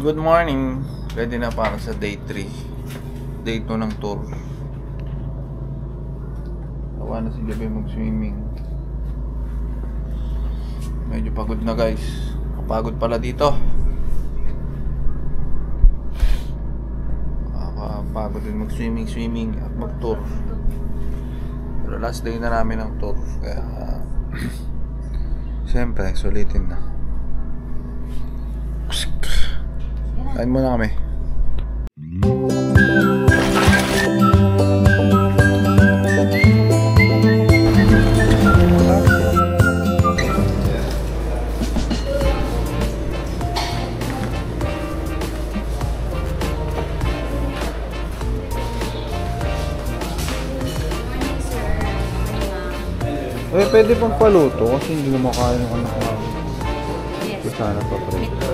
Good morning. Ready na para sa day 3. Day 2 ng tour. Tawa na si Gabi mag-swimming. Medyo pagod na guys. Kapagod pala dito. Pagod din mag-swimming at mag-tour. Pero last day na namin ng tour. Kaya siyempre, sulitin na. Kain muna kami. Pwede pang paluto kasi hindi na makain yung anak namin. Ito sana pa prito.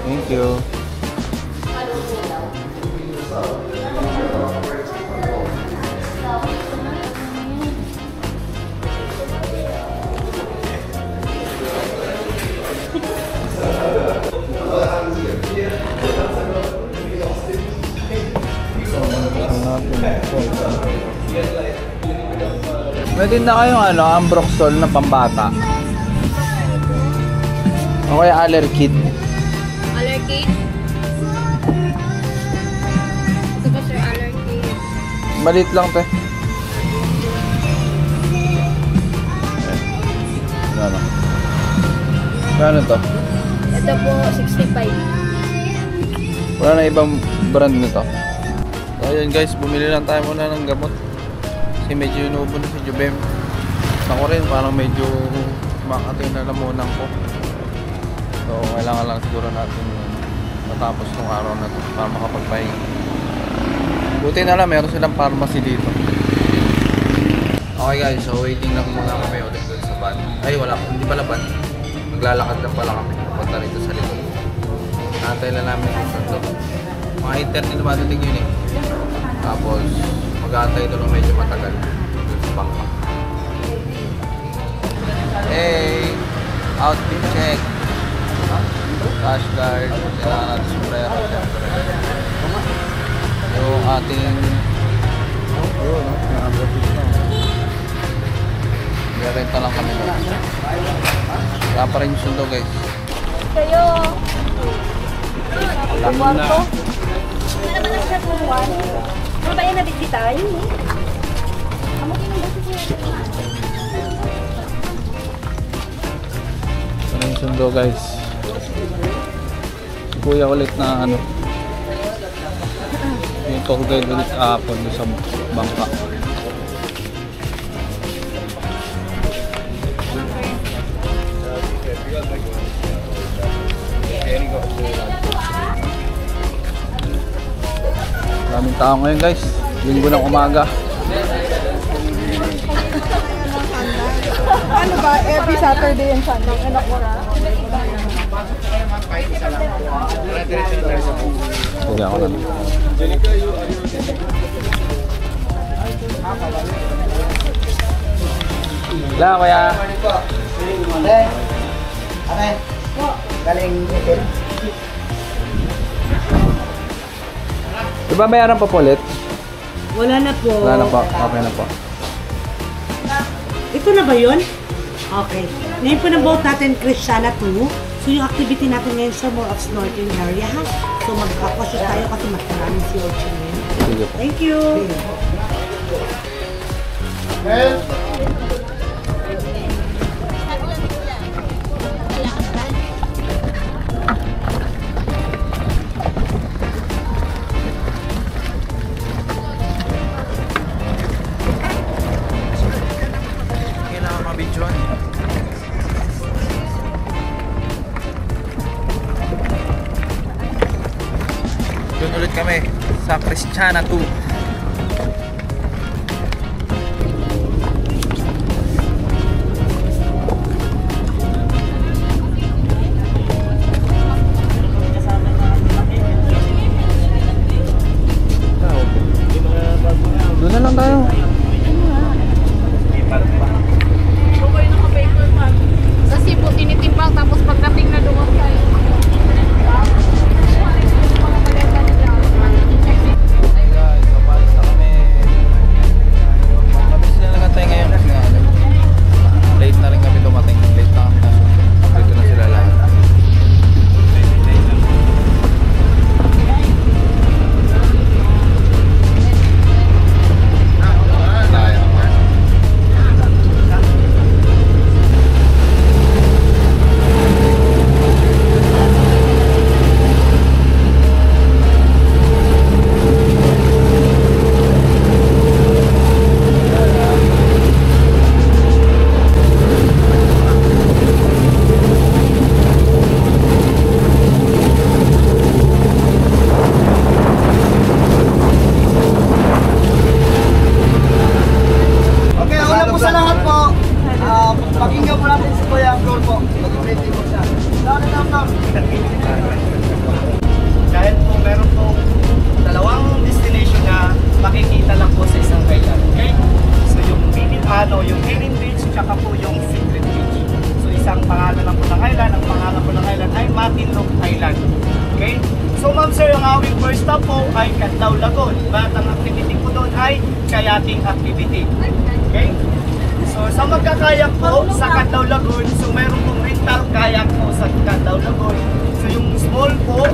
Thank you. Meron na kayong Ambroxol na pambata. O kaya Allerkid. Allerkid? Ito ba sir, Allerkid? Malit lang te. Ano? Ano to? Ito po, 65. Wala na ibang brand nito. So ayan guys, bumili lang tayo muna ng gamot. Kasi medyo inuubo na si Jubem. Ako rin, parang medyo makatay na lamunan ko. So kailangan lang siguro natin matapos tong araw na ito para makapagpahinga. Buti na lang, meron silang pharmacy dito. Okay guys, so waiting lang muna kami ulit doon sa van. Ay wala, hindi pala van. Maglalakad lang pala kami papunta rito sa likod. Natay lang namin yung santo. Mga 8:30 na madating yun eh. Tapos mag-aantay doon medyo matagal doon sa bangka. Hey! Outfit check! Cash card, kailangan natin sombrero syempre. Yung ating renta lang kami doon. Wala pa rin yung sundo guys. Kayo! Ang kwarto? Ano naman ang siya kumuhan? Ano ba yan nabitbitay? Amo kinang Ano yung sundo guys? Si kuya ulit na yung tour guide ulit kahapon sa bangka. Maraming tao ngayon guys, linggo ng umaga. Ano ba? Every Saturday and Sunday. Ano ko na? Sige ako lang. Wala kuya. Ate, galing hotel. Diba bayaran pa po ulit? Wala na po. Wala na po, okay na po. Ito na ba yun? Okay. Ngayon po ng boat natin, Krishana 2. So yung activity natin ngayon sa more of snorkeling area ha. So mag-aquashoot tayo kasi mas maraming sea urchin ngayon. Sige po. Thank you! Kailangan mabidyoan. Doon ulit kami sa Krishana 2. Doon na lang tayo. Kasi po tinitimbang tapos pagdating na doon tayo. Matinloc Island. Okay? So ma'am sir, ang aming first stop po ay Canlao Lagoon. At ang activity po doon ay kayaking activity. Okay? So sa magkakayak po sa Canlao Lagoon, so meron pong rental kayak po sa Canlao Lagoon. So yung small po,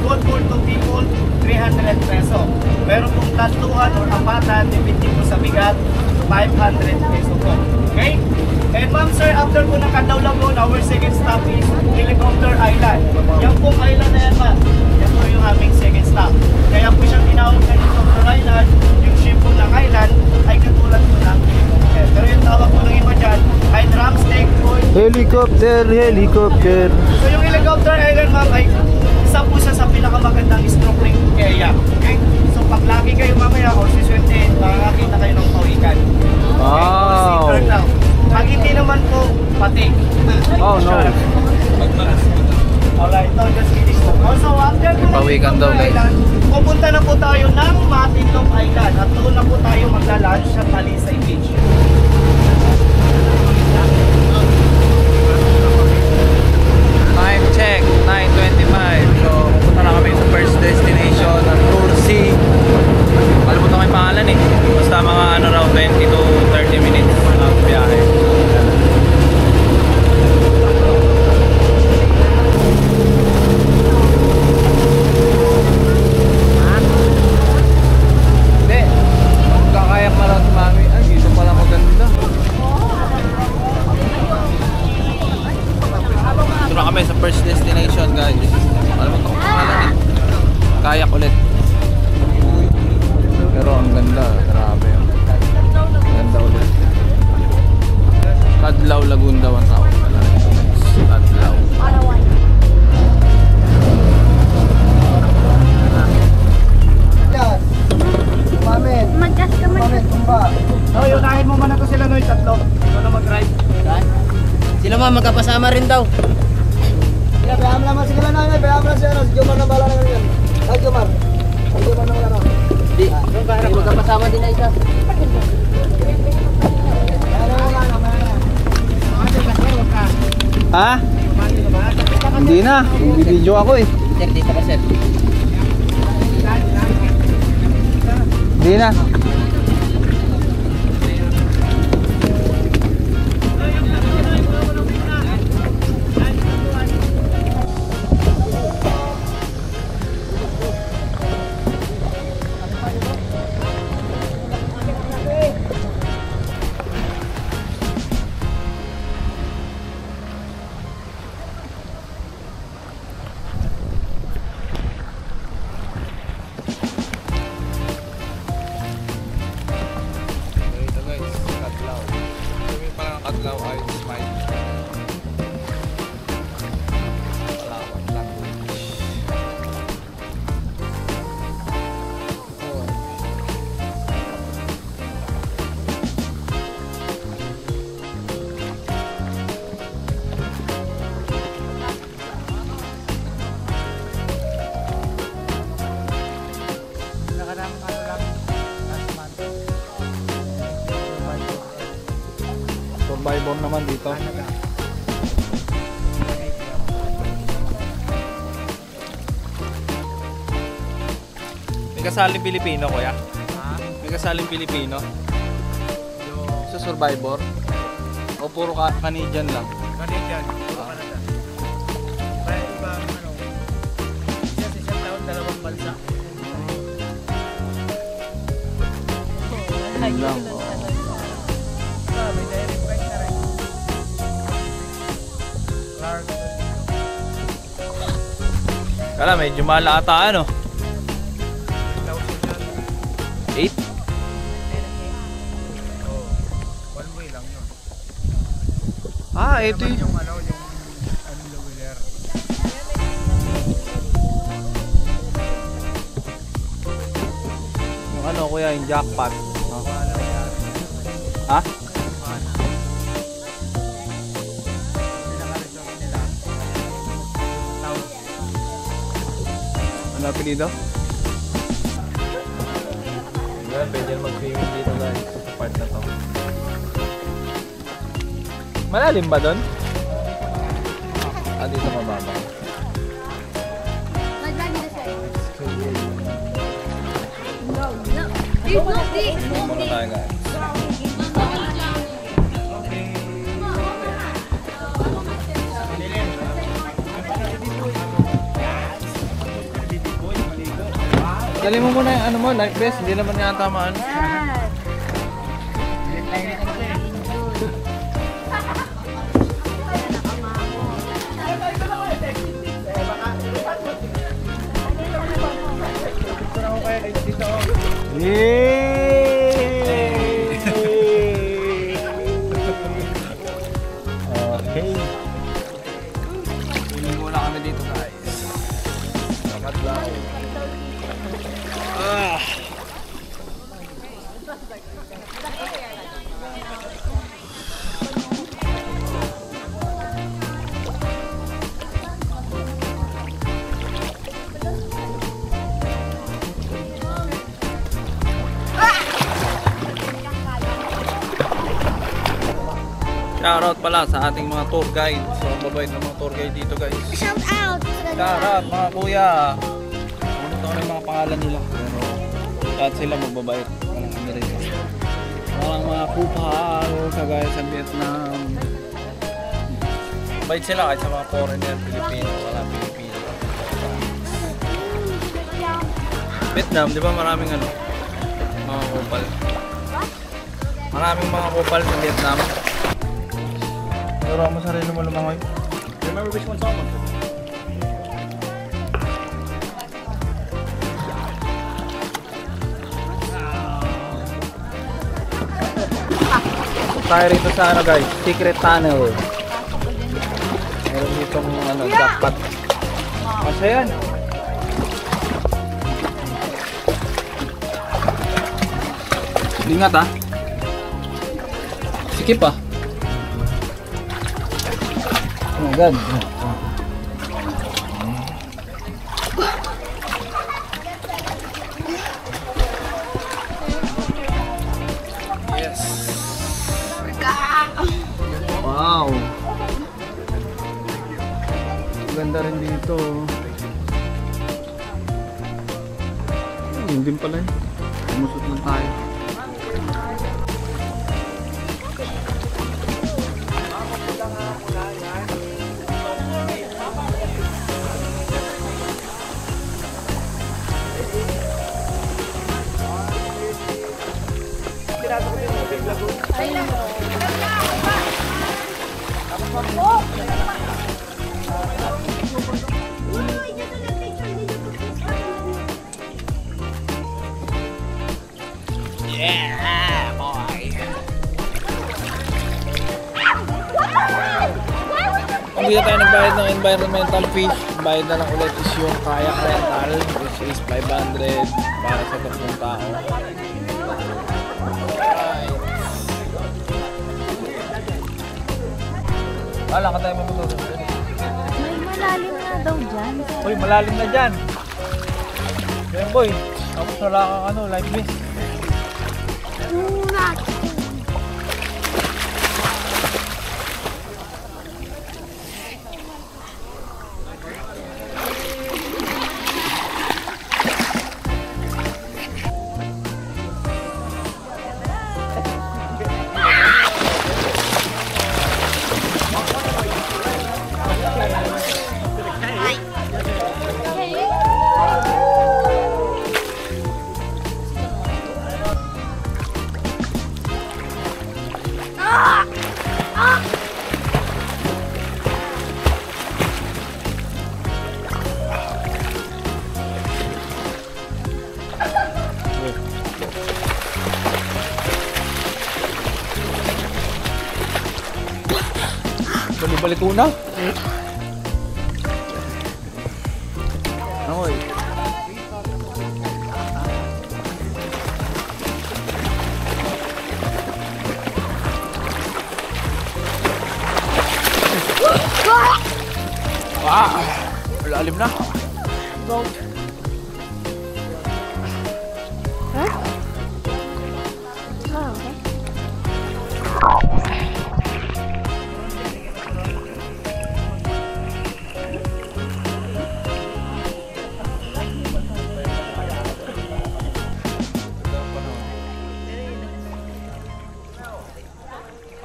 good for 2 people, 300 peso. Meron pong tatuan o apatan, depende po sa bigat, 500 peso po. Okay? And ma'am sir, after po ng Canlao Lagoon, our second stop is Helicopter Island. Yan pong island na yan ma'am. Yan po yung aming second stop. Kaya po siyang tinawag na Helicopter Island. Yung ship po ng island ay katulad po ng helicopter. Pero yung tawag po ng iba dyan ay drumstick po. Helicopter, helicopter. So yung Helicopter Island ma'am ay isa po siya sa pinakamagandang snorkeling area. Okay? So pag lagi kayo mamaya o siswerte, makakakita kayo ng pawikan. Wow. Pag hindi naman po, pati. Oh no. Alright, no, just finish na. Also, after po ng Pawikan daw, guys. Island, pupunta na po tayo ng Matinloc Island at doon na po tayo magla-lunch sa Talisay Beach. Time check, 9:25. So, pupunta na kami sa first destination ng Tursi. Kalimutan ko yung pangalan eh. Basta mga ano raw, 20 to 30 minutes ang biyahe. Hindi. Magkakayak na lang si Mami. Ay, dito pala maganda. Ito na kami sa first destination, guys. Alam mo ito, kayak ulit. Pero ang ganda, grabe. Ganda ulit. Canlao Lagoon daw ang tawag pala. Canlao. Yan. Umamin. Mag-gas ka Umamin, tumba. No, yunahin mo muna to sila no, yung tatlo. Ito na mag-drive. Sila mga magkapasama rin daw. Sila, bayaan mo naman. Sige lang namin. Bayaan mo lang si Jomar na bala naman yun. Ay, Jomar. Ay, Jomar na wala na. Di, may magkapasama din na isa. Ha? Hindi na. Video ako eh. Sir, dito ka sir. Hindi na. Canlao ay smile. Palawan lang. Survivor naman dito. May kasaling Pilipino, kuya? May kasaling Pilipino? Sa Survivor? O puro Canadian lang? Canadian, Canada. Kaya iba, ano, isa sa isang taon, dalawang bansa. Yun lang. Oh. May direct flight na rin. Kala, medyo mahal ata ano? 8? One way lang yun. Ah, ito yung... Yung ano, yung wheeler. Yung ano kuya, yung jackpot. Oh. Ha? Ano apelido? Ayan, pwede mag-swimming dito guys sa part na to. Malalim ba doon? Ah, dito mababa. Muna tayo guys. Dali mo muna yung ano mo, life vest, hindi naman nga tamaan. Okay. Hindi muna kami dito guys. Nakadlaw. Shoutout pala sa ating mga tour guide. So, mabait ng mga tour guide dito guys. Shout out! Shoutout mga kuya. Ano to yung mga pangalan nila. Pero lahat sila mababait. Walang Amerika. Walang mga kupal kagaya sa Vietnam. Mabait sila kahit sa mga foreigner, Pilipino. Wala Pilipino. Vietnam, di ba maraming ano? Mga kupal. Maraming mga kupal sa Vietnam. Pero mo sarili mo lumangoy. Remember which one's on? Tayo rito sa ano guys, secret tunnel. Meron ditong ano, jackpot. Masya yan. Ingat ah. Sikip ah. Oh my god. Yes. Wow. Ganda rin dito. Yun din pala eh. Umusot lang tayo. Yeah, boy. Kung dito tayo nagbayad ng environmental fee, bayad na lang ulit is yung kayak rental, which is 500 para sa 3 tao. Alright. Wala ka tayo mamutulog. May malalim na daw dyan. Uy, malalim na dyan. Yan boy, tapos wala kang ano, life vest. Balik una. Oy. Wow, lalim na. Boat. Huh? Oh, okay.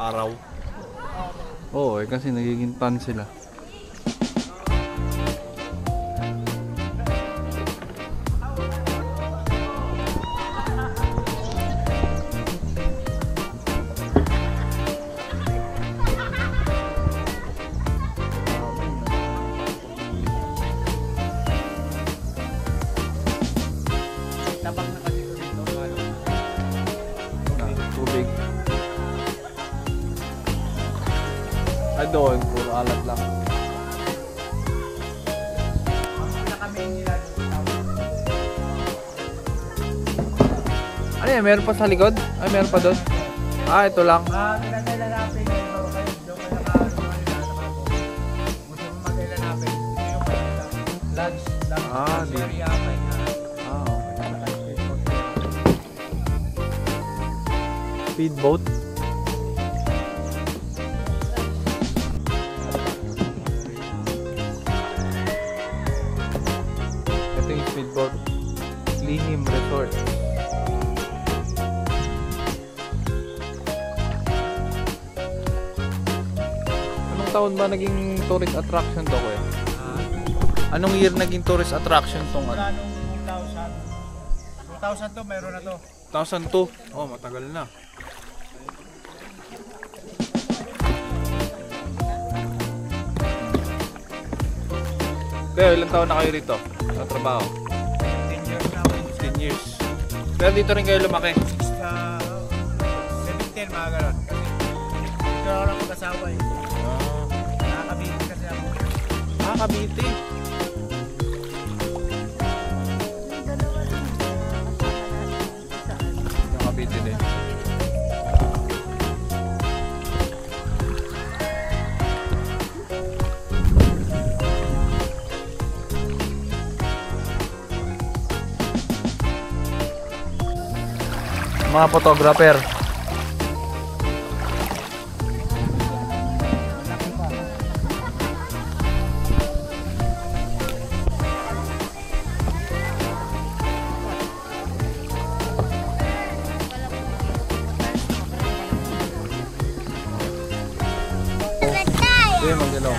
araw. Oo, kasi nagiging tan sila. Tubig. Ay doon, puro alat lang. Ano yan? Meron pa sa likod? Ay, meron pa doon? Ah, ito lang. Pinagkailanapin kayo kayo doon ka gusto mo magkailanapin ito yung lunch lang Di. area Okay. Speedboat. Ito yung speedboat. Lihim Resort. Anong taon ba naging tourist attraction to, kuya? Anong year naging tourist attraction tong ano? mula nung 2000 to meron na to 2002. Oh, matagal na. Kaya ilang taon na kayo rito sa trabaho? 10 years na 15 years. Pero dito rin kayo lumaki. 17 mga ganon kasi dito ako lang mag-asawa eh nakakabiti kasi ako Cavite. Yung Cavite din. Mga photographer. Hindi, magalaw.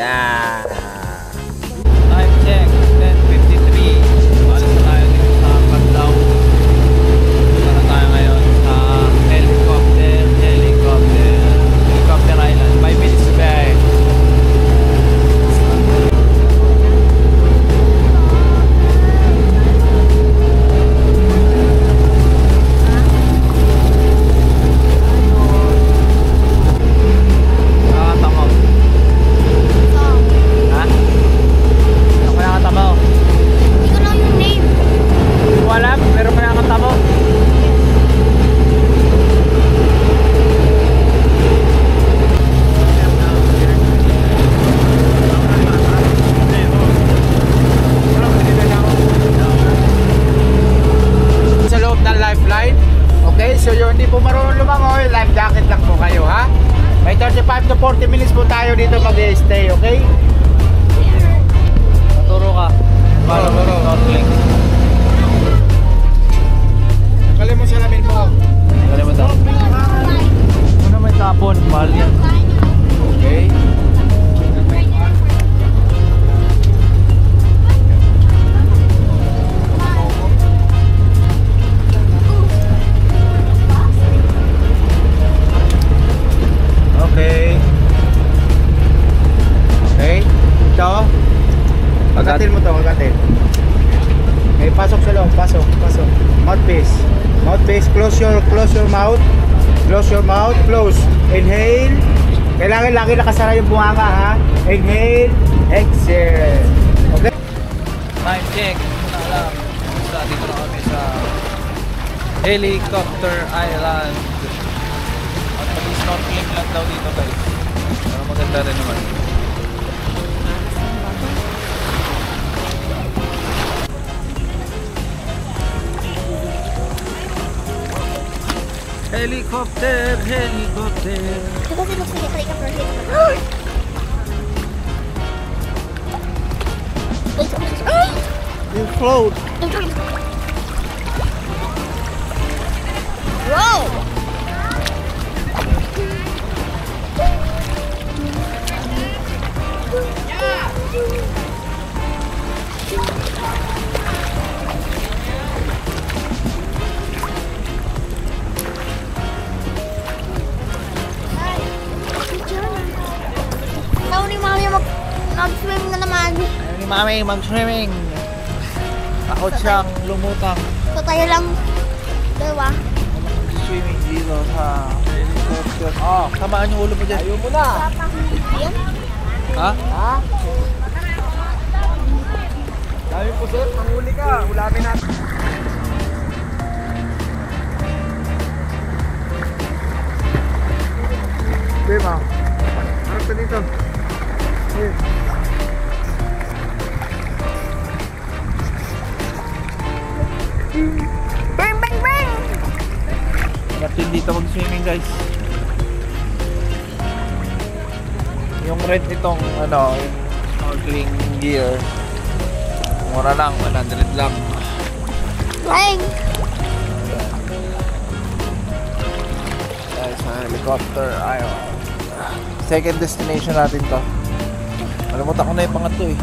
Yeah. Time check, 10:53. Alis na tayo dito sa Pandaw. Dito na tayo ngayon sa Helicopter Island. 5 minutes to be. Nakakatamaw. Ha? Ako nakakatamaw. Hindi ko alam, pero ko nakakatamaw. sa loob ng lifeline. Okay, so yung hindi po marunong lumangoy, life jacket lang po kayo, ha? May 35 to 40 minutes po tayo dito mag-stay, okay? Maturo ka. Paano mo snorkeling? Nakali mo salamin mo. Kalimutan. Ano may tapon? Mahal yan. Okay. Okay. Okay. Ito. Agatin mo to, agatin. Okay, pasok sa loob, pasok. Mouthpiece. Mouthpiece, close your mouth. Close your mouth, close. Inhale. Kailangan lagi nakasara yung bunganga, ha? Inhale, exhale. Okay? Time check. Alam. Dito na kami sa Helicopter Island. At mag-snorkeling lang daw dito, guys. Pero maganda rin naman. Helicopter. Because it looks like a helicopter. You float. Wow! Ikaw ni Mami mag-swim na naman. Ayaw ni Mami mag-swimming. Takot siyang lumutang. So tayo lang. Diba? Swimming dito sa helicopter. Oh, tamaan yung ulo mo dyan. Ayaw mo na. Yan. Ha? Ha? Dami po sir, panghuli ka. Ulamin natin. Okay ma. Harap ka dito. Okay. Bang, bang, bang! Natin dito mag-swimming guys. Yung rent itong ano, yung snorkeling gear. Mura lang, 100 lang. Bang! Dahil sa helicopter, ayun. Second destination natin to. Nalimutan ko na yung pangatlo eh.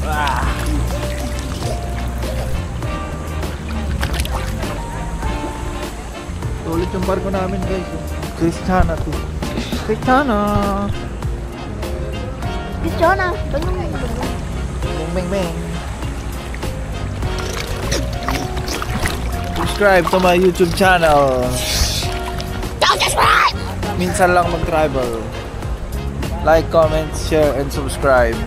Ah. Ulit yung barko namin guys. Kristana to. Kristana. Bichona. Bang, bang, Bing bing bing. Subscribe to my YouTube channel. Don't subscribe! Minsan lang mag-travel. Like, comment, share, and subscribe.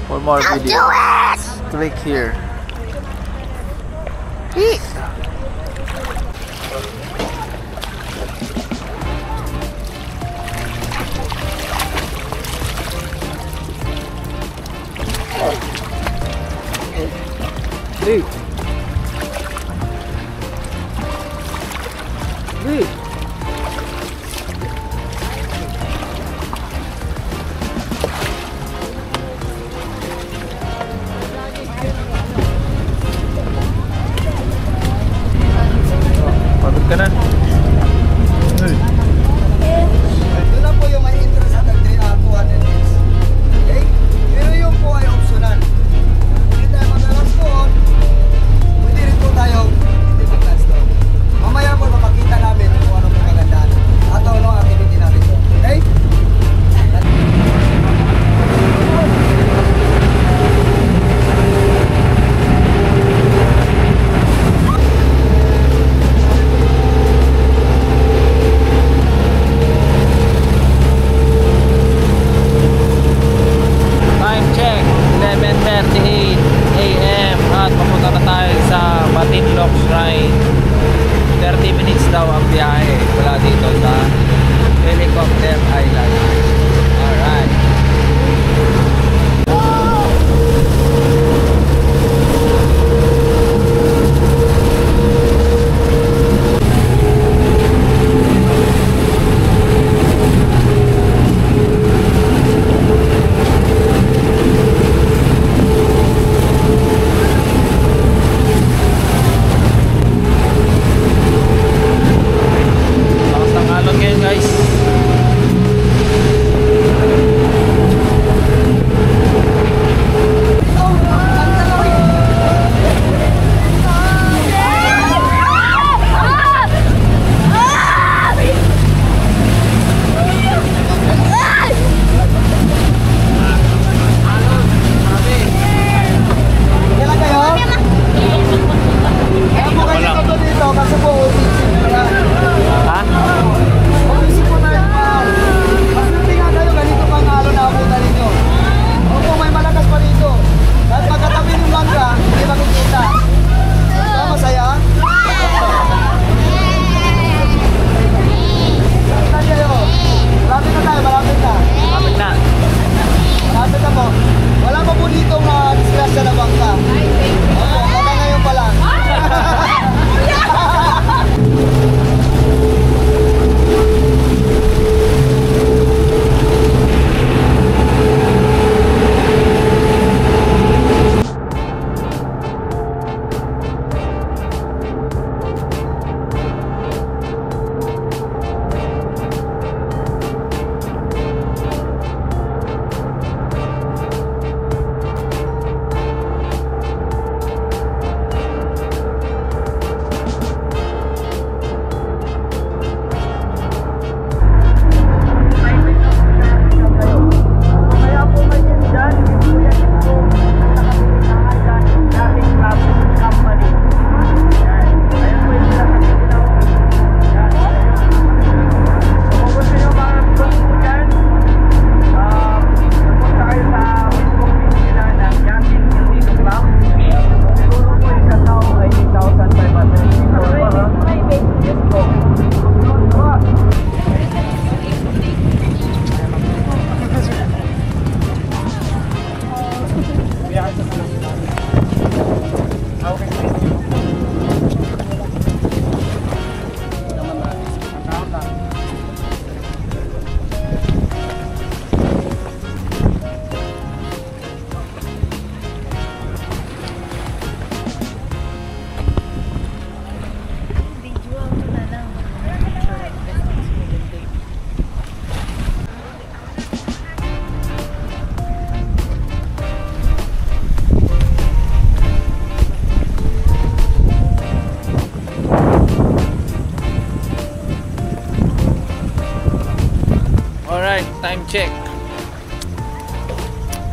For more I'll do videos, it! click here. Three. Pagod ka na. Ito lang po yung may interest sa 200 days. Okay? Pero yung po ay optional. Hindi tayo mag-alas doon. Pwede rin po tayo hindi mag-alas doon. Mamaya po mapakita namin kung ano po magandaan. At ano ang activity namin doon. Okay? Time check, 11:38 AM at papunta na tayo sa Matinloc Shrine. 30 minutes daw ang biyahe mula dito sa Helicopter Island. Alright. Lakas ng alon ngayon guys. Biyahe sa kanan. Okay, thank you. Account lang. Video ako na lang. Alright, time check.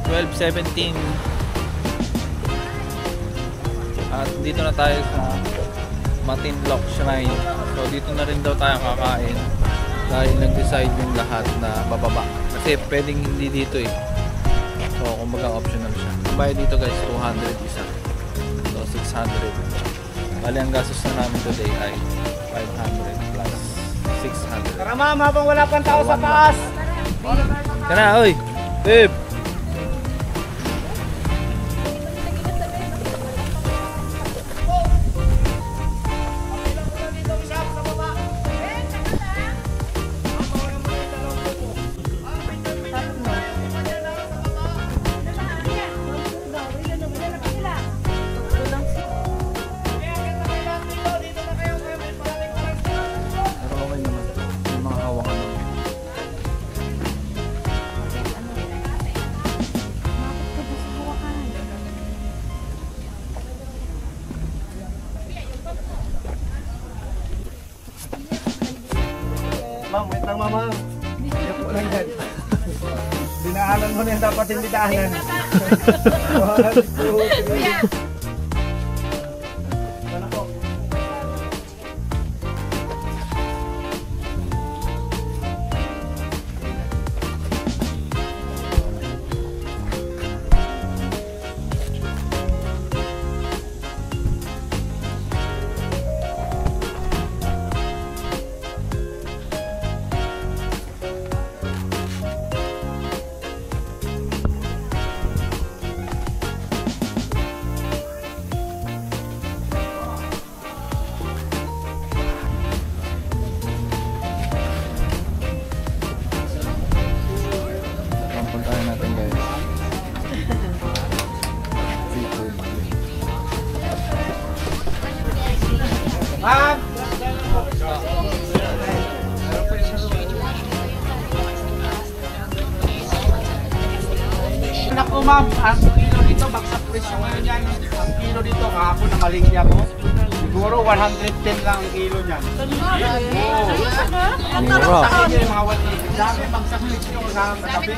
12:17. At dito na tayo sa Matinloc Shrine. So dito na rin daw tayo kakain dahil nag-decide yung lahat na bababa. Kasi pwedeng hindi dito eh. So kumbaga optional siya. Ang bayad dito guys, 200 isa. So 600. Bali ang gastos na namin today ay 500 plus 600. Tara ma'am, habang wala pang tao sa taas. Kana, oy! Babe! Pero okay naman. May mga hawakan naman. Ma'am, wait lang mama. Hindi po lang yan. Dinaanan mo na yung dapat hindi daanan. 1, 2, 3. Wala po. Puntahan natin guys. Seafood. Ma'am! Naku ma'am, ang kilo dito, bagsak presyo ngayon yan. Ang kilo dito, kahapon namalingki ako. Siguro 110 lang ang kilo niyan. Mura. Sabi niyo yung mga 180. Dami bagsak presyo sa tabi.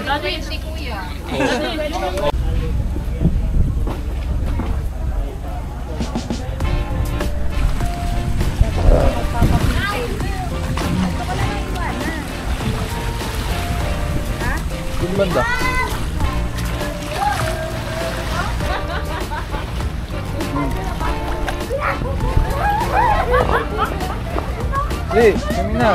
Yung banda. Hey, kami na.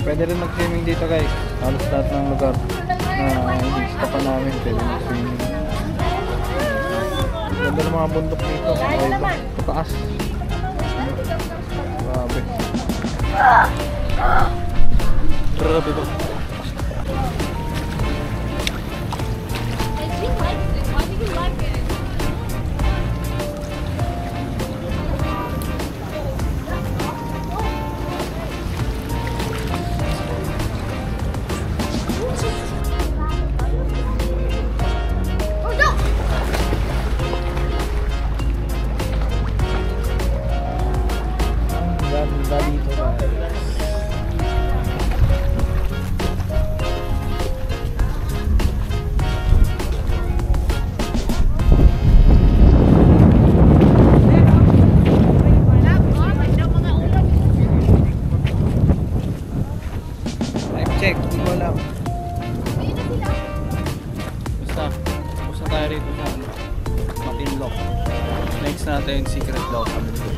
Pwede rin mag-swimming dito guys. Halos lahat ng lugar na hindi sa pa namin pwede mag-swimming. Ganda ng mga bundok dito. Ay, pataas. Grabe. Grabe ba? Ganda dito guys. Time check, hindi ko alam. Basta tayo rito sa Matinloc. Next natin secret daw kami dito.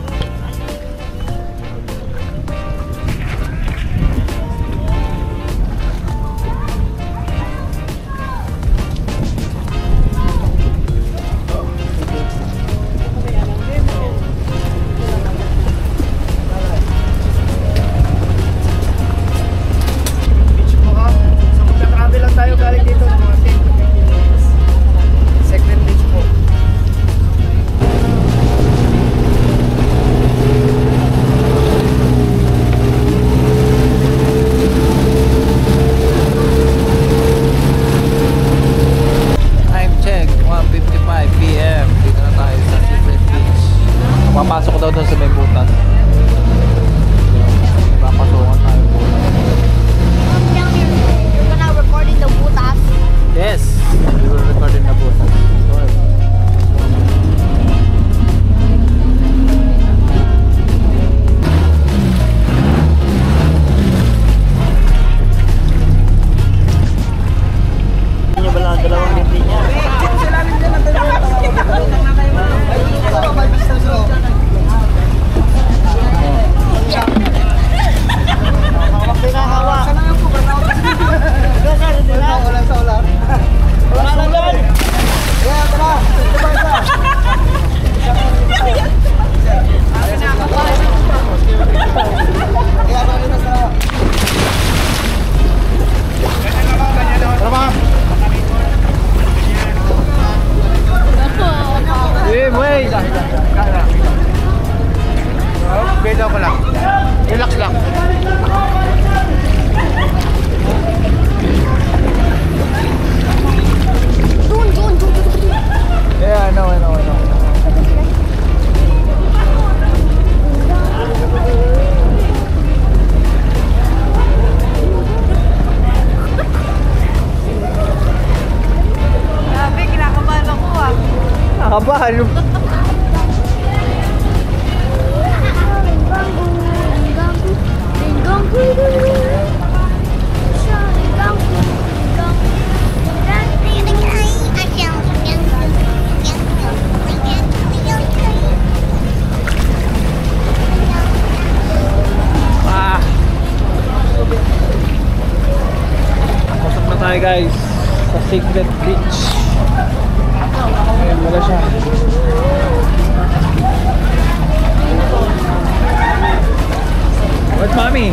haba. Ano? Ah. Pasok na tayo guys sa Secret Beach. Ayan wala siya. What mommy?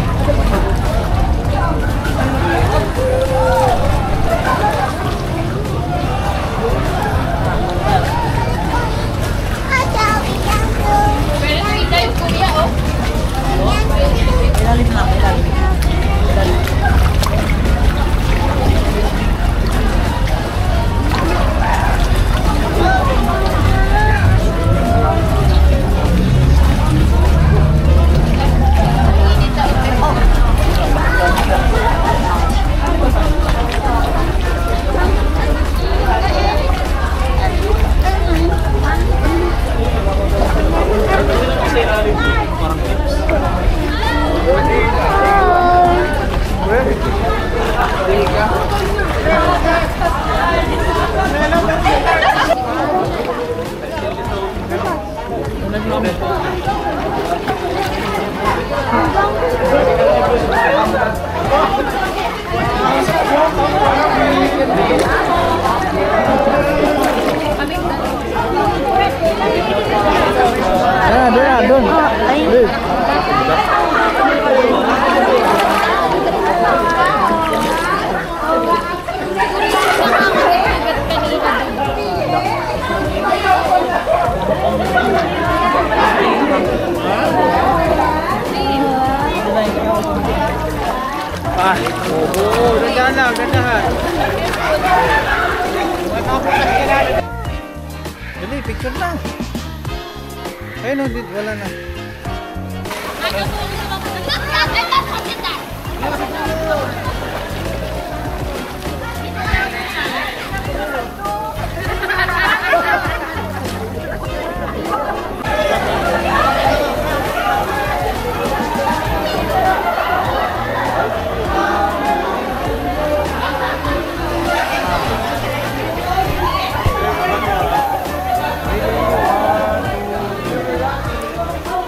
Doon. Ah, ganda na, ganda ha. Dali, picture na. Ayun o, wala na.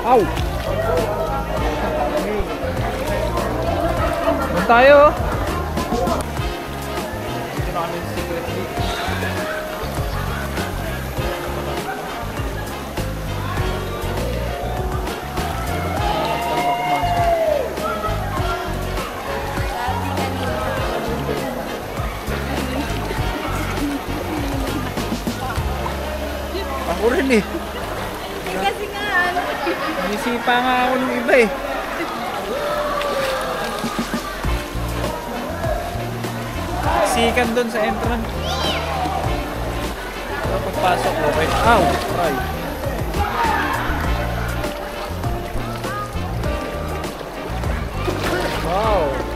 Ow! Doon tayo! Dito na kami sa Secret Beach. Ako rin eh. Kasi nga, Nisipa nga ako ng iba eh. Sikan doon sa entrance. So, pagpasok, okay. Ow! Ay. Wow!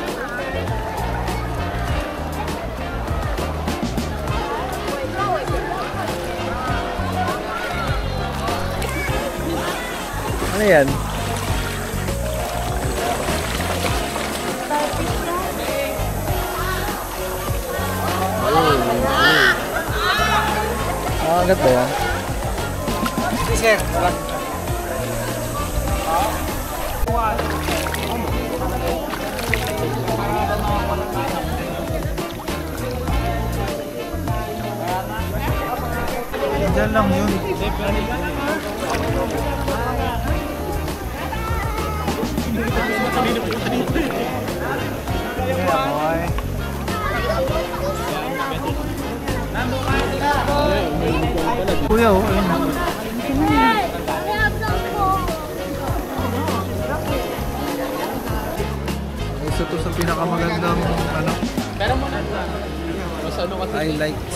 Ano yan? Ah, agad ba yan? Sir, Diyan lang yun. Kuya, oh, ayun na. Isa to sa pinakamagandang ano. Highlights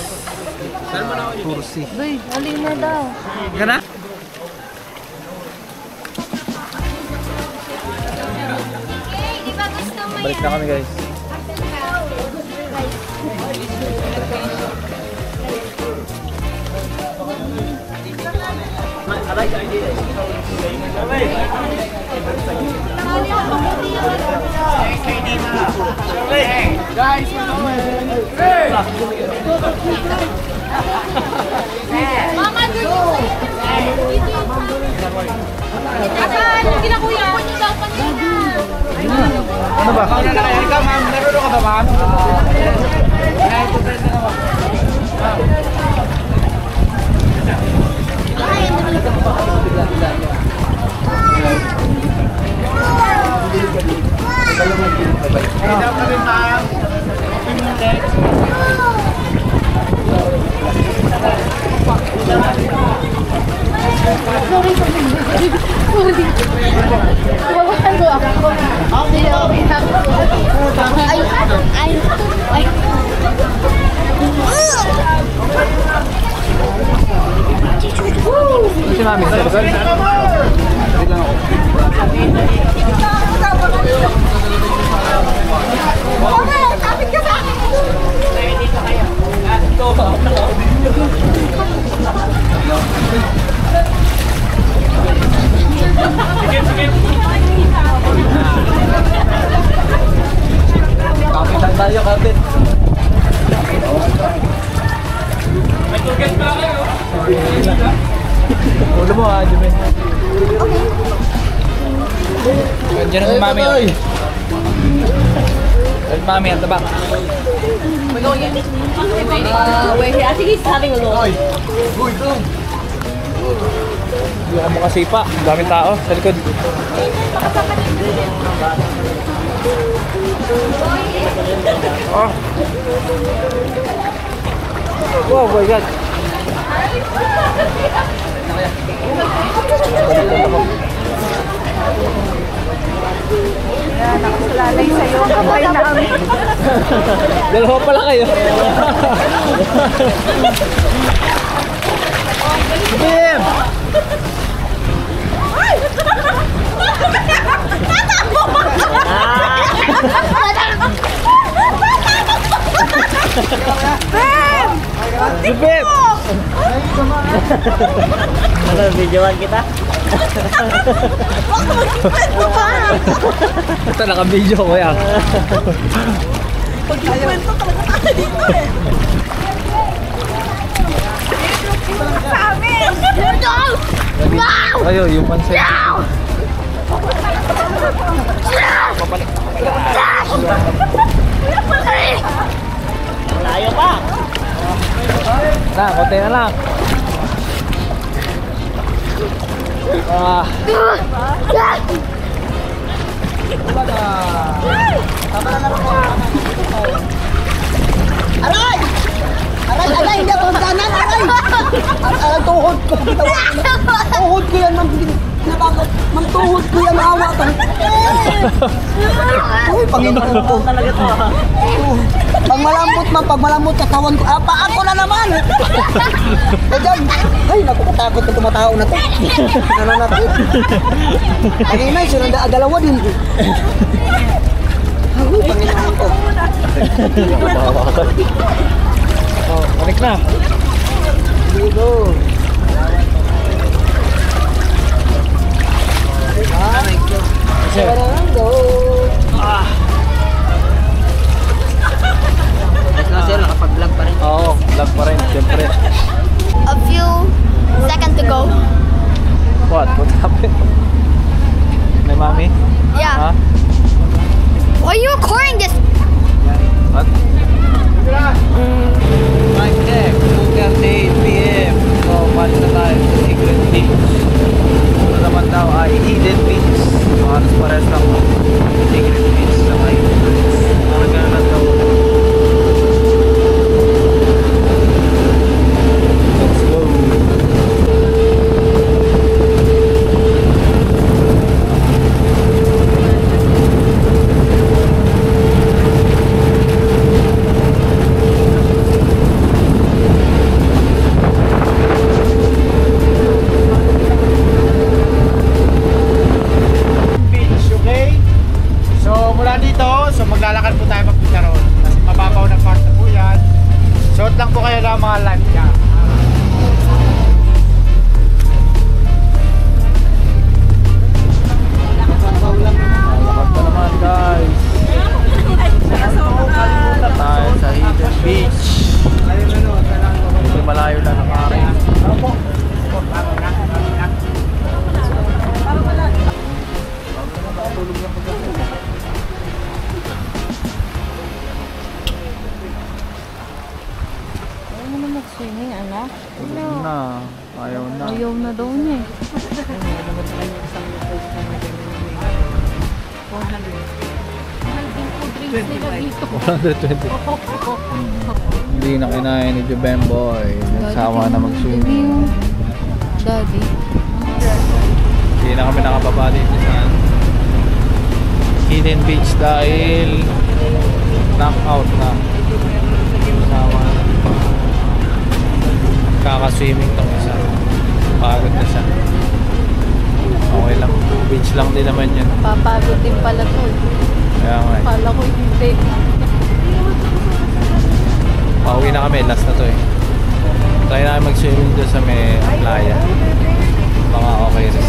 sa Tursi. Uy, alin na daw. Gana? Di ba gusto mo Balik na kami guys. Guys, Mama, Nasaan? Kinakuya ko niyo daw kanina. Ano ba? Pauna na kayo. Ikaw, ma'am. Narulo ka ba, ma'am? Dapat rin, ma'am. Okay mo ulit. Bawasan ko ako. Ay. Si Mami, sa lugar? Wait lang ako. Kapit ka sa akin. Kapitan tayo, kapit. Ulo mo ha, Jume. Diyan ang Mami. Ang Mami, ang tabak. Wait, I think he's having a look. Hindi ako makasipa. Ang daming tao sa likod. Oh my God. Yan, nakasalalay sa'yo ang kamay namin. Dalawa pala kayo. Bim! Bim! Ano, videoan kita? Ito, naka-video ko yan. Pag-ikwento talaga tayo dito eh. Sa amin! Wow! Ayo, yung pansin. Tayo pa! Na, konti na lang. Ah. Aray! Aray! Hindi ako magdanan! Aray! Ang tuhod ko! Tuhod ko yan! Nabagot! Mang tuhod ko yan! Naawa ko! Uy, Panginoon ko! Talaga to ha? Pag malambot katawan ko, paan ko na naman! Ayan! Ay, nakukatakot na tumatao na to! Ano na to? Kanina, sinanda dalawa din. Ay, Panginoon ko! Oh, balik na. Dito! Sir. Na sir, nakapag-vlog pa rin. Oo, vlog pa rin, siyempre. A few seconds ago. What? What happened? May Mami? Yeah. Ha? Why are you recording this? What? Time check, 2:38 PM. So, balik na tayo sa Secret Beach. Ito naman daw ay Hidden Beach. So, halos pares lang Secret Beach sa mag-swimming, anak. Tulog na. Ayaw na. Ayaw na daw niya. 120. Hindi na kinain ni Jubemboy. Nagsawa na mag-swimming. Daddy. Hindi na kami nakababa dito sa Hidden Beach dahil knockout na. Nagsawa na. Kaka-swimming tong isa. Pagod na siya. Okay lang. Beach lang din naman yun. Papagod din pala to. Kaya nga eh. Pala ko hindi. Pauwi na kami. Last na to eh. Try na mag-swimming doon sa may playa. Baka okay rin.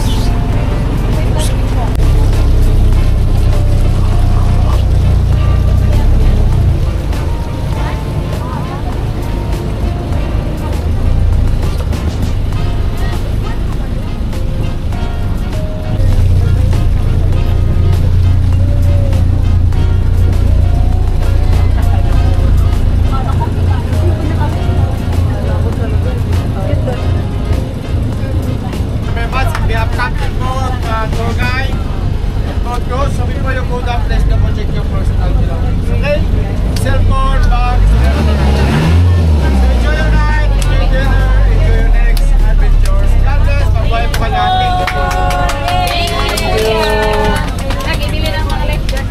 We have captain boat, tour guide, boat goes. So before you go down, please double check your personal belongings. Okay? Cellphone, bags, everything. So enjoy your night, enjoy your dinner, enjoy your next adventures. God bless, mabuhay po kayo natin. Nag-ibili ng mga lecture.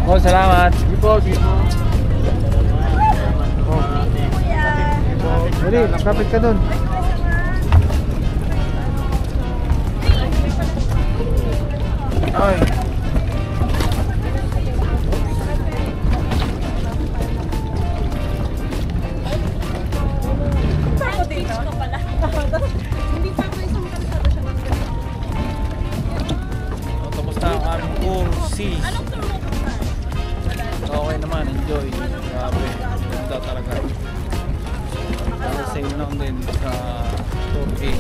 Oh, salamat. Oh. Dali, kapit ka dun. Ay. Oh, kamusta ang aming kursi? Okay naman, enjoy. Grabe, ganda talaga. Same lang din sa Turkey.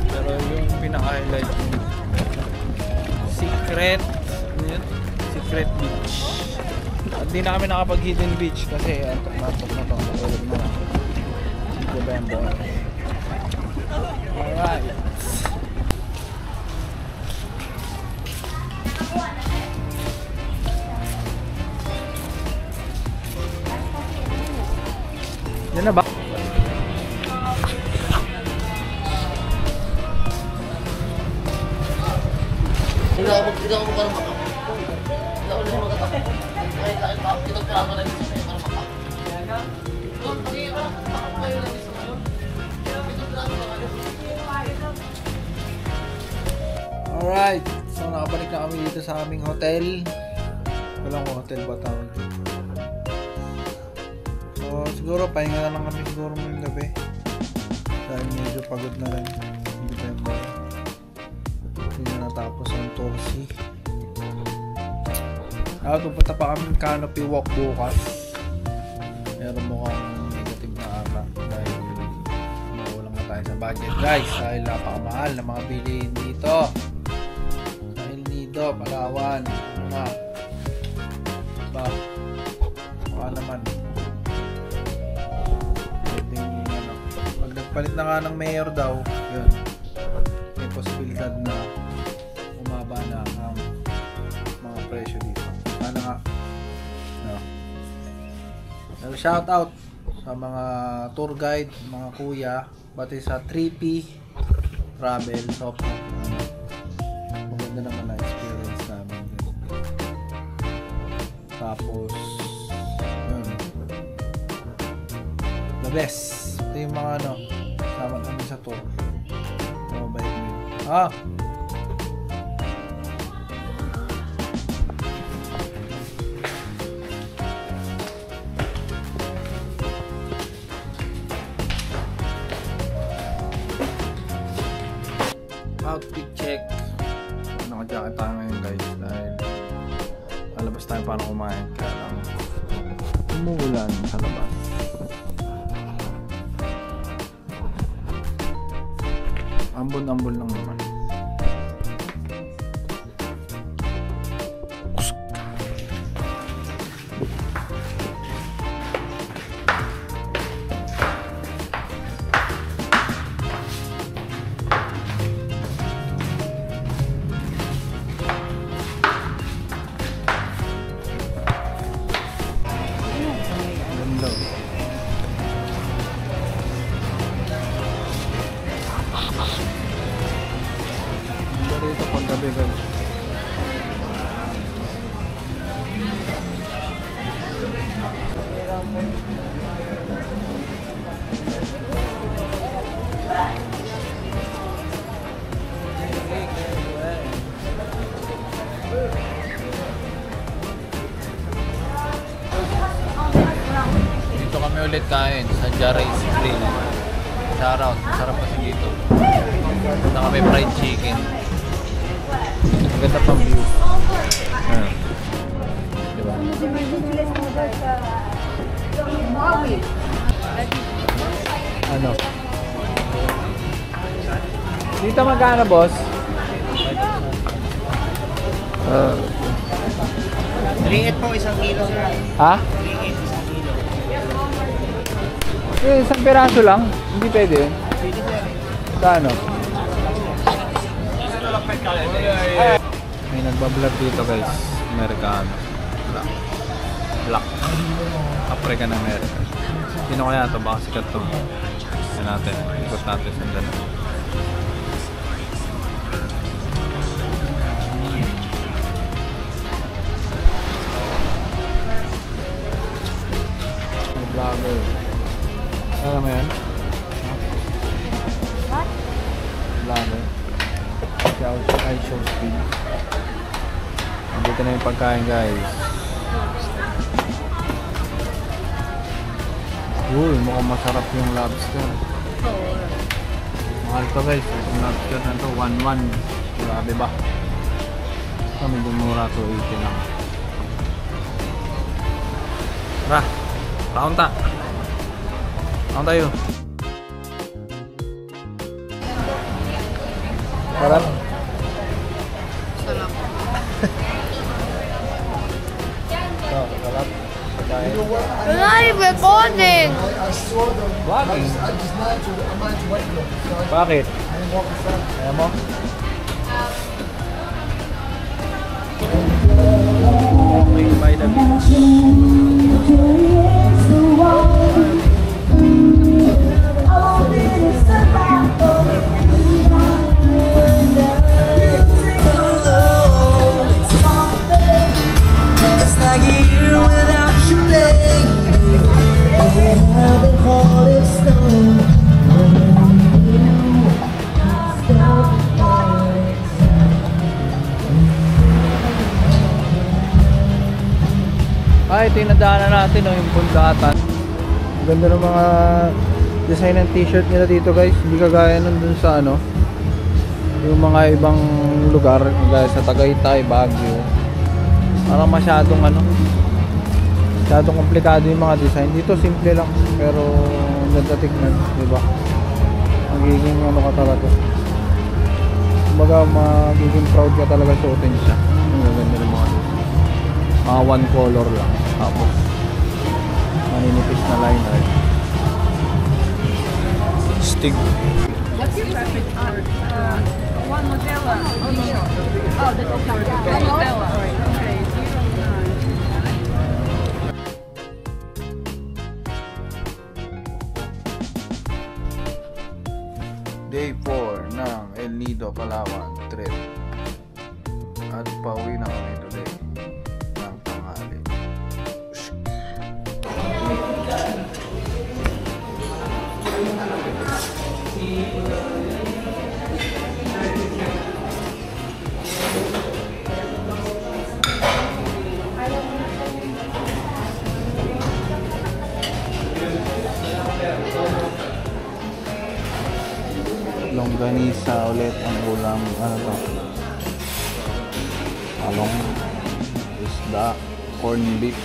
Pero yung pinaka-highlight Secret Secret Beach. At di na kami nakapag-hidden beach kasi antok na to. Tulog na si Jubemboy. Alright. Yan na ba? Hindi ako parang maka. Hindi ako lang magkakapit. Kahit lakit pa, ito parang wala dito sa parang maka. Alright, so nakabalik na kami dito sa aming hotel. Walang hotel ba tawag dito? So siguro pahinga na lang kami siguro ngayong gabi. Dahil medyo pagod na rin. Hindi pa yung bala. Hindi na natapos ang Torsi. Pupunta pa kami canopy walk bukas. Meron mukhang negative na ata. Dahil mawalang na tayo sa budget guys. Dahil napakamahal na mga bilihin dito. Dito, Palawan, ano na ba? Baka naman pwedeng ano, pag nagpalit na nga ng mayor daw, yun, may posibilidad na umaba na ang mga presyo dito. Sana nga no. So, shout out sa mga tour guide, mga kuya, pati sa 3P Travel Software. Maganda naman na experience namin din. Tapos yun, the best. Ito yung mga ano, sama kami sa tour. Mabait mo yun. Outfit check. Naka-jacket tayo ngayon guys dahil lalabas tayo para kumain. Kaya lang umuulan sa labas. Ambon-ambon lang naman. Ganda. Ganda rito pag gabi guys. Dito kami ulit kain sa Jaray's Grill. Shoutout, sarap kasi dito. Punta kami fried chicken. Ganda pang view. Diba? Ano? Dito magkano boss? Liit po, 1 kilo sir. Ha? Liit, 1 kilo. Isang piraso lang? Hindi pwede yun? Pwede sir. Kano? May nagbablog dito guys. Amerikano. Black. African American. Sino kaya ito? Baka sikat ito. Tignan natin. Ikot natin sundan. Vlogger. Alam mo yan? What? Vlogger. I show speed. Nandito na yung pagkain guys. Uy, mukhang masarap yung lobster. Mahal to guys. Yung lobster na to, 1-1. Grabe ba? Ito medyo mura to, 80 lang. Tara, taon ta. Taon tayo. Sarap. Sarap. Pagkain. You're not even recording. Bakit? Bakit? Ayaw mo? Okay, by the beach. It's like a year without you, babe. I've been holding stone. Ay, ito yung nadaanan natin, yung Pundatan. Ganda ng mga design ng t-shirt nila dito guys. Hindi kagaya nun dun sa ano, yung mga ibang lugar, gaya sa Tagaytay, Baguio. Parang masyadong ano, masyadong komplikado yung mga design. Dito simple lang, pero ganda tignan, diba? Magiging ano ka talaga. Kumbaga magiging proud ka talaga suotin siya. Ang ganda ng mga one color lang. Tapos maninipis na liner. Stig. What's your preference? One Modella. Oh, no. Oh, that's okay. One Modella. Okay. Day 4 ng El Nido, Palawan trip. At pauwi na kami today ng tanghali. Longganisa ulit ang ulam, ano to, talong, isda, corn beef,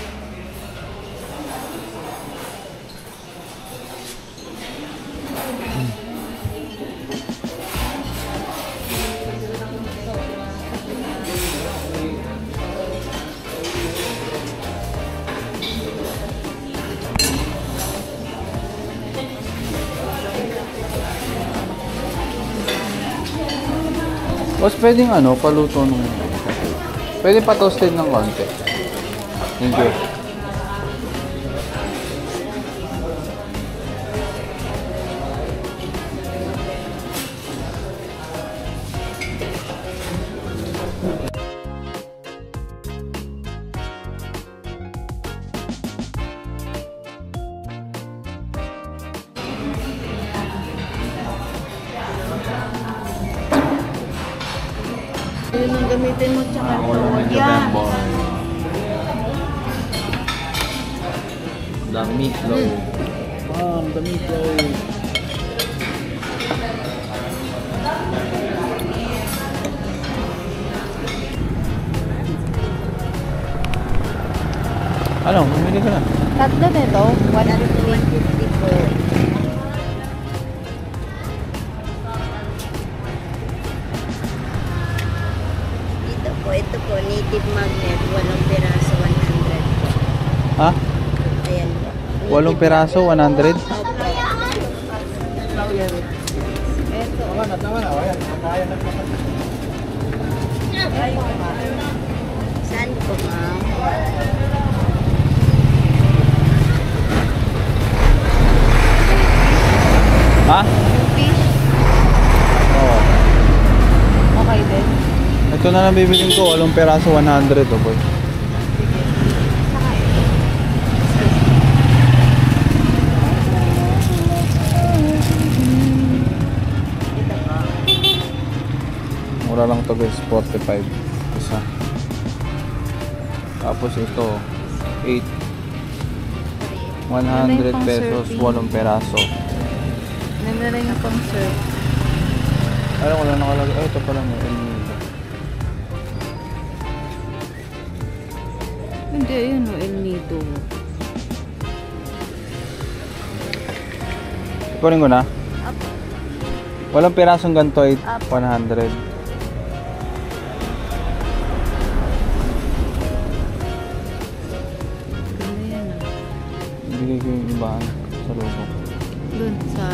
Boss, pwedeng ano, paluto nung... Pwede pa toasted ng konti. Thank you. Yun ang gamitin mo tsaka Ako lang ito. medyo Yeah. bembol. The meatloaf. Mom, the meatloaf. Ano, bumili ka na. Tatlo nito, 150 po. Ito po, native magnet, 8 piraso, 100 po. Ha? Ayan po. 8 peraso, 100? Saan po, ma'am? Ha? Fish, Oo. okay din. Ito na lang bibilin ko, 8 peraso, 100 oh boy. Mura lang to guys, 45 isa. Tapos ito 8 100 pesos, 8 peraso. Ganda rin yung pang serve. Ano ko lang nakalagay? Ay, ito pala may El Nido. Hindi, ayun o, El Nido. Kunin ko na? Walang pirasong ganito ay 100. Ganda yan ah. Bigay ko yung ibahan sa lubong. Doon sa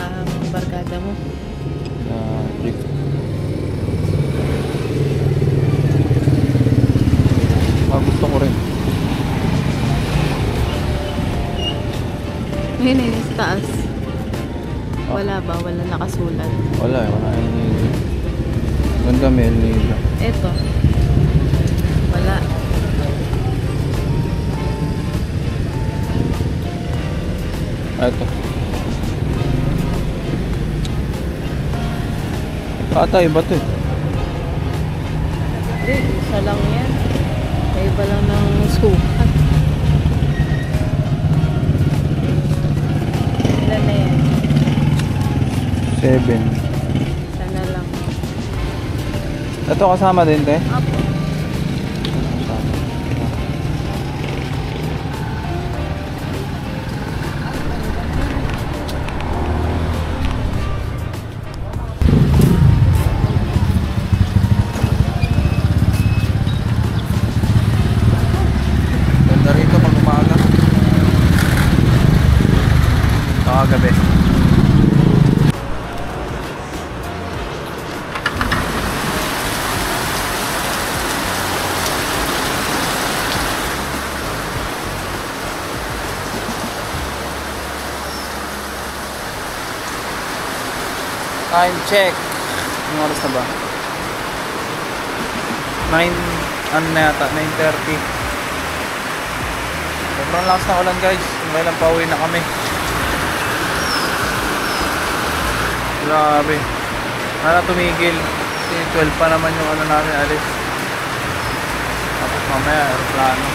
barkada mo. Sa jeep. Gusto ko rin. Ayun eh, sa taas. Wala ba? Wala nakasulat. Wala eh, wala El Nido. Ganda may El Nido. Eto. Wala. Ito. Ata, iba to eh. Hindi, isa lang yan. May iba lang ng sukat. Ilan na yan? 7. Isa na lang. Ito kasama din, te? Apo. Kasama. Ganda rito pag umaga. Saka gabi. Time check. Anong oras na ba? 9, ano na yata? 9:30. Sobrang lakas na ulan guys. Ngayon pauwi na kami. Grabe. Sana tumigil. Kasi 12 pa naman yung ano namin alis. Tapos mamaya aeroplano.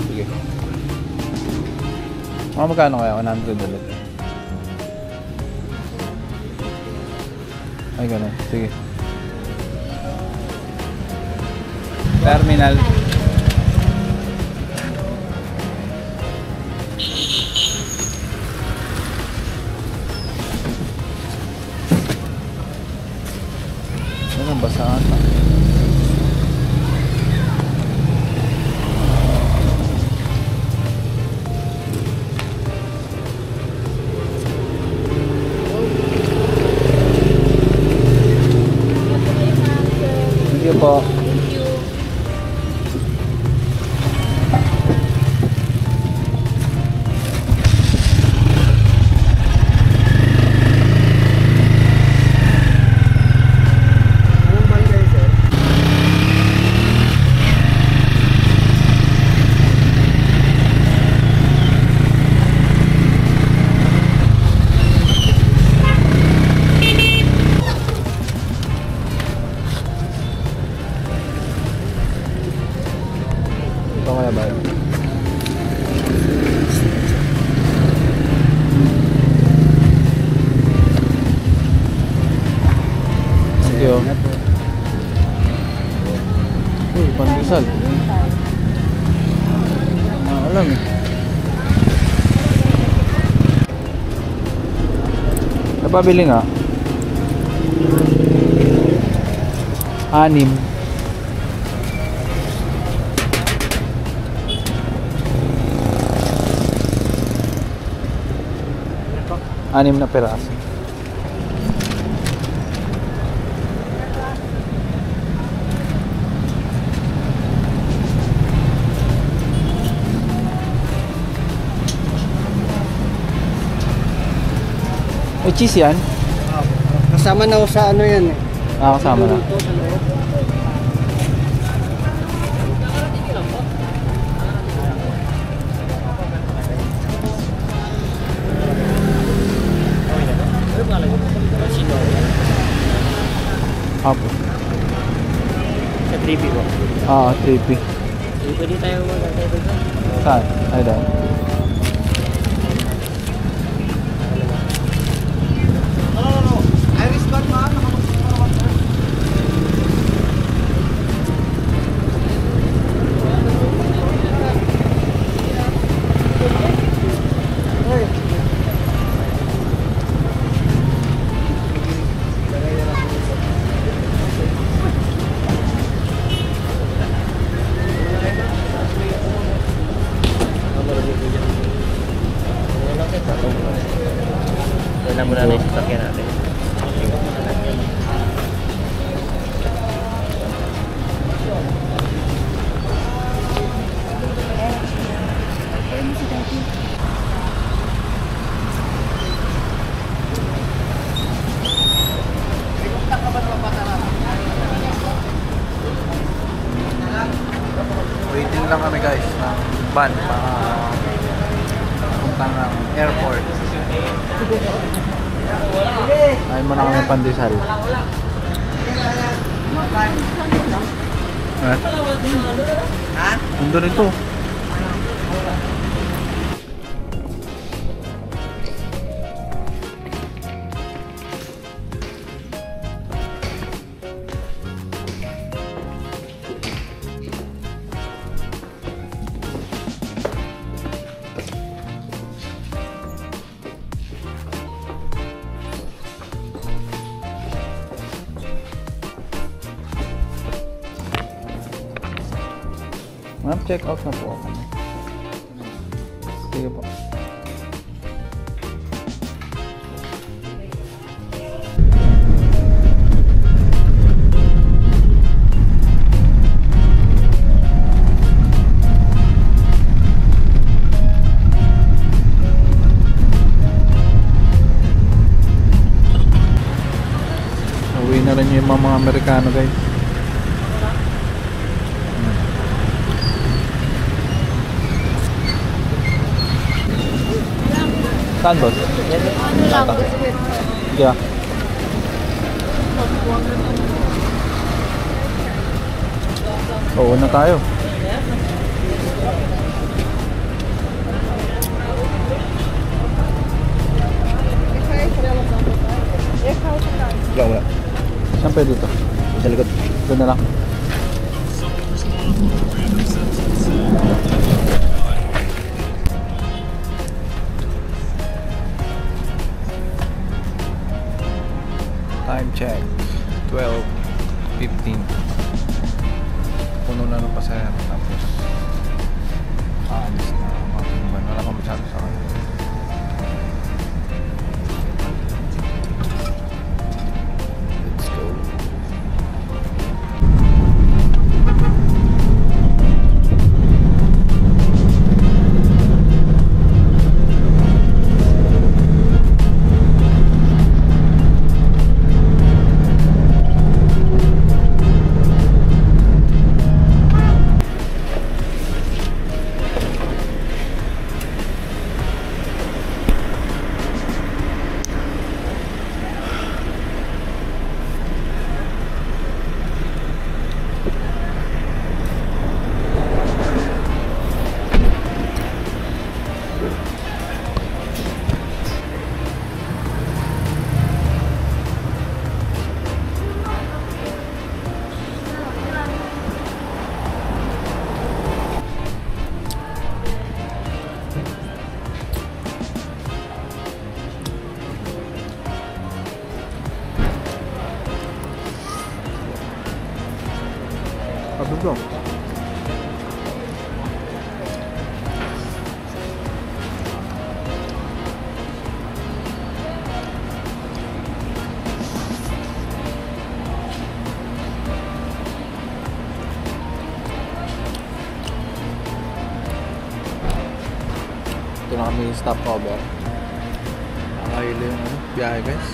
Sige. Mga magkano kaya? 100 ulit. Ay, ganun. Sige. Terminal. Ano basa ata? Thank you po. Ito kaya ba? Thank you. Uy, pandesal. Alam eh. Napabili nga. 6. Anim na peraso. May cheese yan? Kasama na sa ano yan eh. Ah, kasama na. Apo. Sa 3P po. Ah, 3P. Pwede tayo mag-antay doon. Saan? Ay, dahil. Iris Band ma? Kailan muna na yung sasakyan natin. Waiting lang kami guys ng van para puntang ng airport. Ay mo na kami pandesal. Ha? Nandun ito. Ma'am, check out na po ako. Sige po. Uwi na rin yung mga Amerikano guys. Saan boss? Ano lang? Yeah. Oo na tayo. Wala. Saan pwede ito? Sa likod. Ito na lang. Time check 12:15. Puno na ng pasahero tapos aalis na mga tumban. Wala kang masyado sa akin. Let's go. Bro. Ito na kami yung stopover. Nakahilo yung biyahe guys.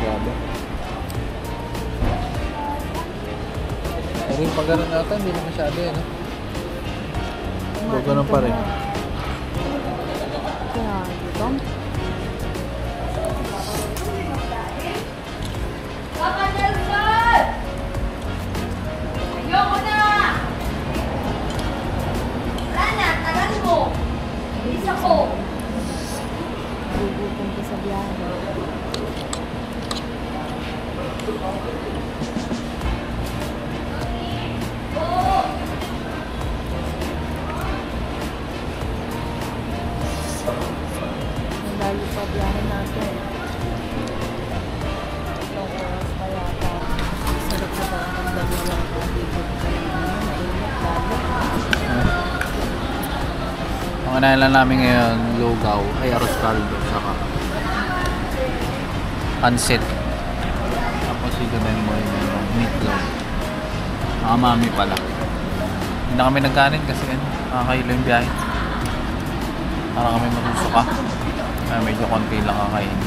Grabe. Pero yung pag-ganon natin, hindi na masyado yan, no? Ganun pa rin. Kaya, dito. Papa Nelson! Ayoko na! Wala na, tagal mo! Bilis ako! Gugutom ka sa biyahe. Malayo pa biyahe natin. Ilang oras pa yata. Sarap sa pakiramdam na lang kung dito ka lang. Mainit lalo. Ang anahin lang namin ngayon, lugaw, ay arroz caldo, saka pansit. Tapos ito na yung mga meatloaf. Mami pala. Hindi na kami nagkanin kasi nakakahilo yung biyahe. Para kami masusuka. Kaya medyo konti lang kakain.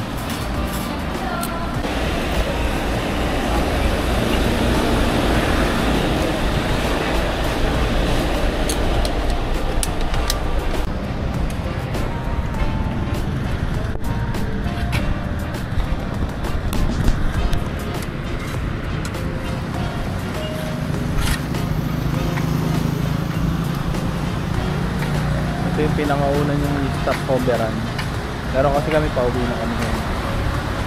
Ito yung pinakauna yung stopoveran. Pero kasi kami pauwi na kami ngayon.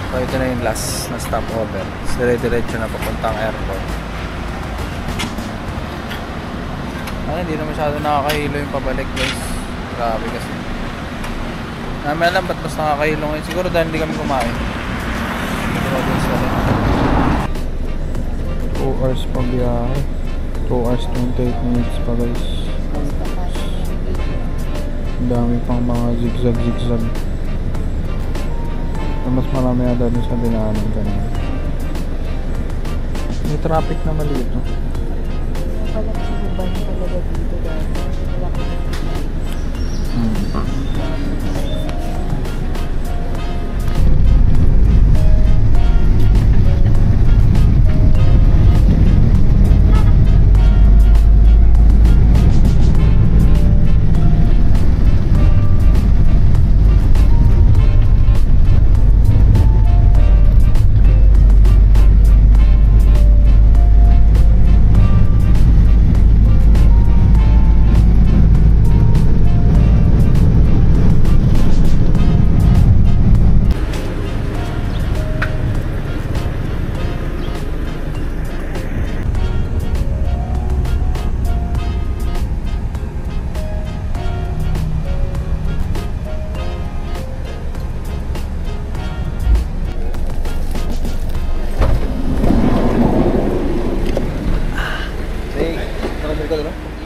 So ito na yung last na stopover. Dire-diretso na papuntang airport. Hindi na masyado nakakahilo yung pabalik guys. Grabe kasi. Namin alam ba't mas nakakahilo ngayon. Siguro dahil hindi kami kumain. Siguro din sa 2 hours pa biyahe. 2 hours 28 minutes pa guys. Dami pang mga zigzag. Mas marami ata dun sa dinaanan kanina. May traffic na maliit, no? Wala kang guban talaga dito dahil wala kang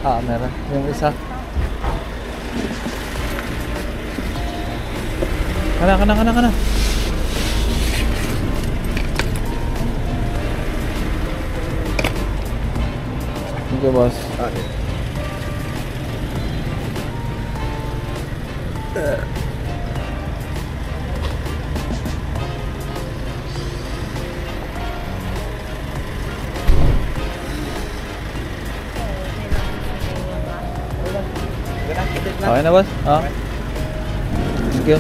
Meron. Yung isa. Kana. Thank you, boss. Okay. Okay na, boss? Thank you.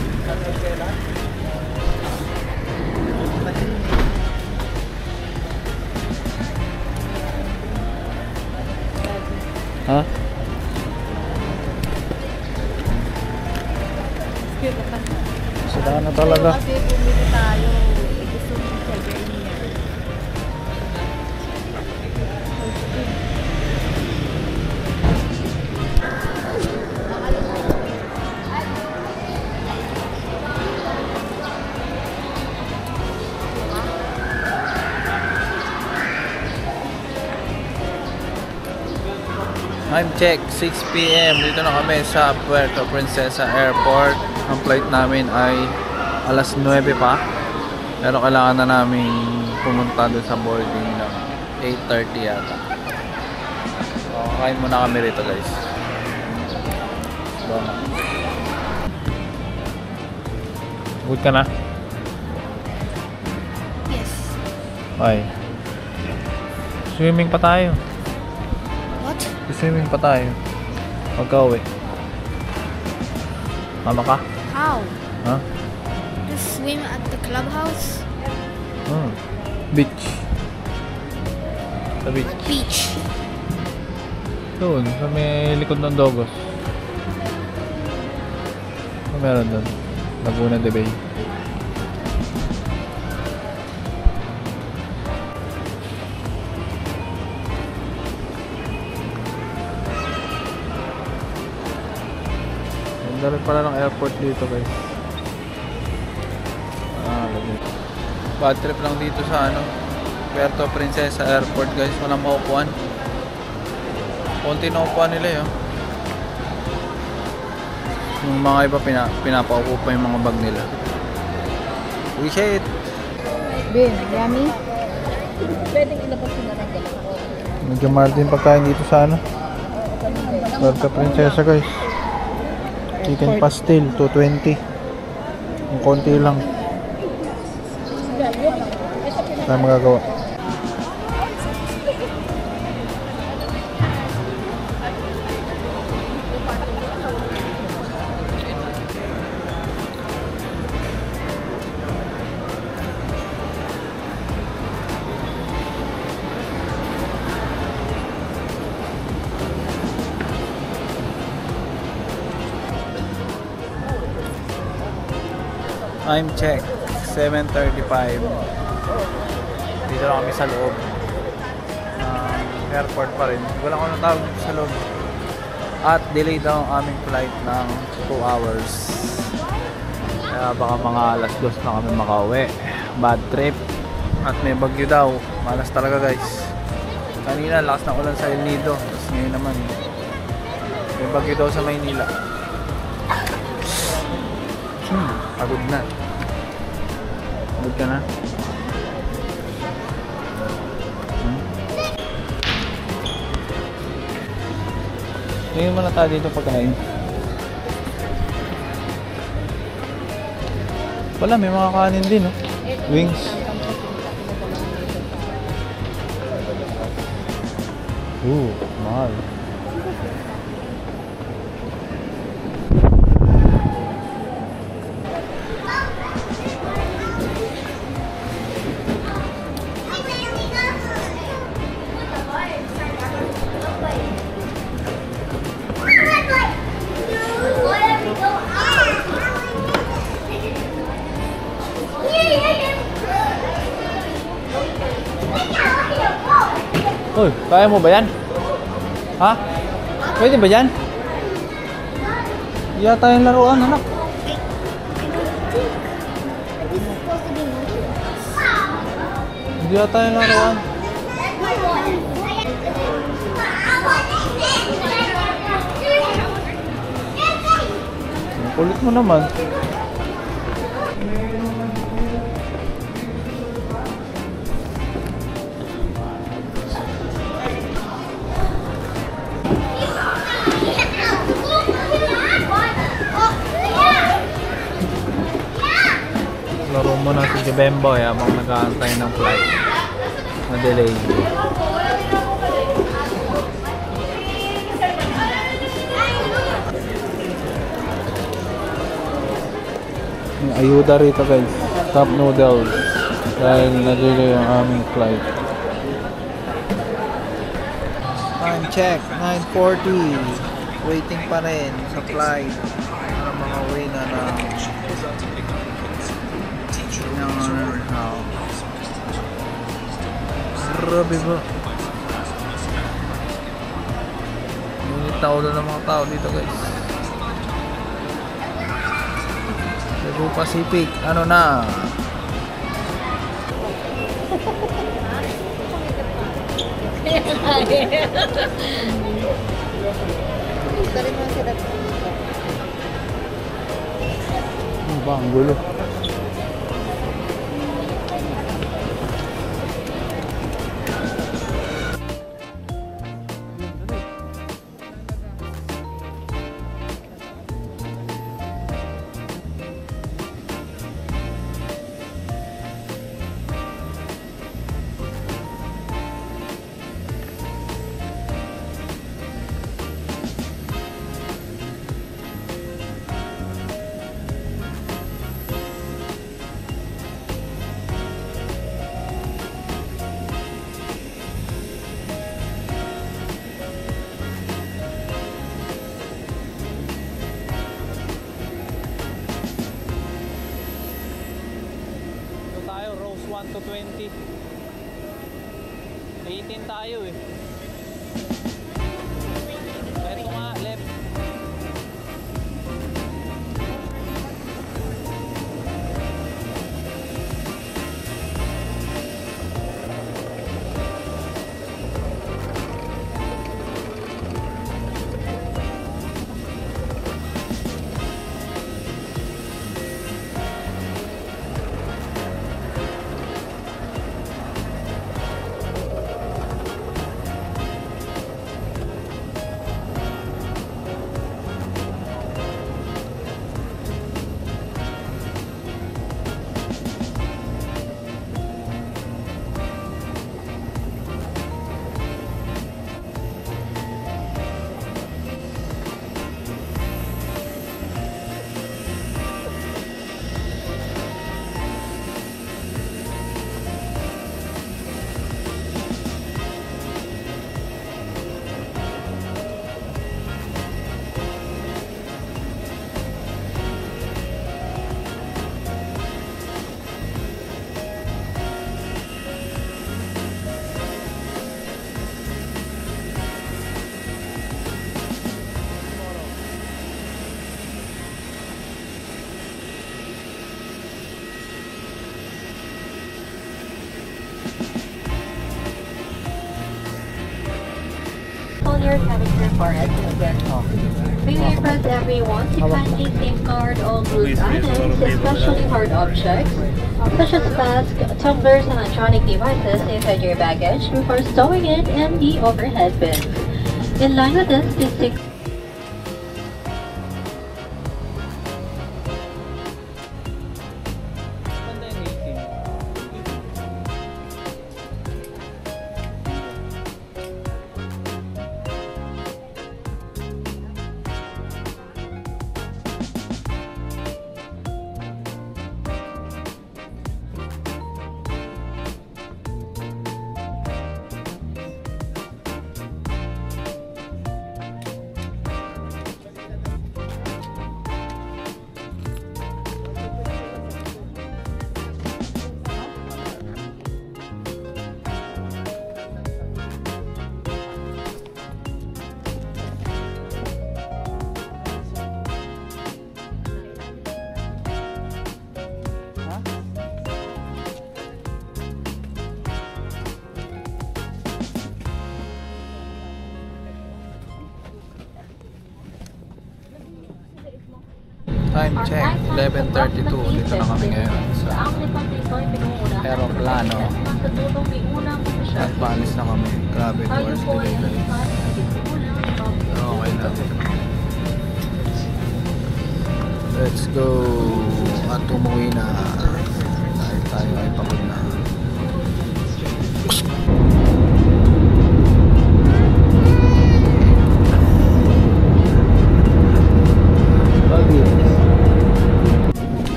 Ha? Sila na talaga. Kasi bumili tayo. Gusto mo siya ganyan. Time check, 6 PM. Dito na kami sa Puerto Princesa Airport. Ang flight namin ay alas 9 pa. Pero kailangan na namin pumunta doon sa boarding ng 8:30 yata. So, kain muna kami rito, guys. So, good ka na? Yes. Okay. Swimming pa tayo. What? Swimming pa tayo. Pagka-uwi. Mama ka? How? Ha? Just swim at the clubhouse? Beach. Sa beach. Beach. Doon, sa may likod ng Dogos. Ano meron doon? Laguna de Bay. Ganda rin pala ng airport dito, guys. Bad trip lang dito sa Puerto Princesa Airport, guys. Walang maupuan. Konti na upuan nila yun. Yung mga iba pinapaupo pa yung mga bag nila. We shit! Ben, yummy? Pwedeng ilabas mo na lang dalawa. Medyo mahal din pagkain dito sa Puerto Princesa, guys. Chicken pastel, 220. Yung konti lang. Saan magagawa? Time check, 7:35. Dito na kami sa loob. Airport pa rin. Wala ko natawag sa loob. At delay daw ang aming flight ng 2 hours. Kaya baka mga alas 2 na kami makauwi. Bad trip. At may bagyo daw. Malas talaga, guys. Kanina lakas na ulan sa El Nido. Tapos ngayon naman may bagyo daw sa Maynila. Pagod na. Pagod ka na? Tingin mo na tayo dito pagkain. Wala, may mga kanin din, no? Wings. Mahal. Uy, kaya mo ba yan? Ha? Pwede ba yan? Hindi yata yung laruan, anak. Hindi yata yung laruan. Kulit mo naman. Laro mo na si Jebembo habang nag-aantay ng flight na delay. May ayuda rito guys, Cup Noodles, dahil na-delay ang aming flight. Time check, 9:40. Waiting pa rin sa flight para makauwi na ng grabe ba? Ngunit tao na ng mga tao dito guys. Cebu Pacific, ano na? Ano ba ang gulo? Rose 1 to 20. 18 tayo eh. Eto nga, left. Your character for it. We request everyone to kindly safeguard all loose items, especially hard objects, such as flasks, tumblers, and electronic devices inside your baggage before stowing it in the overhead bins. In line with this, please take Time check, 11:32. Dito na kami ngayon sa aeroplano. At paalis na kami. Grabe, 2 hours delay guys. Pero okay na. Let's go. At umuwi na. Dahil tayo ay pagod na.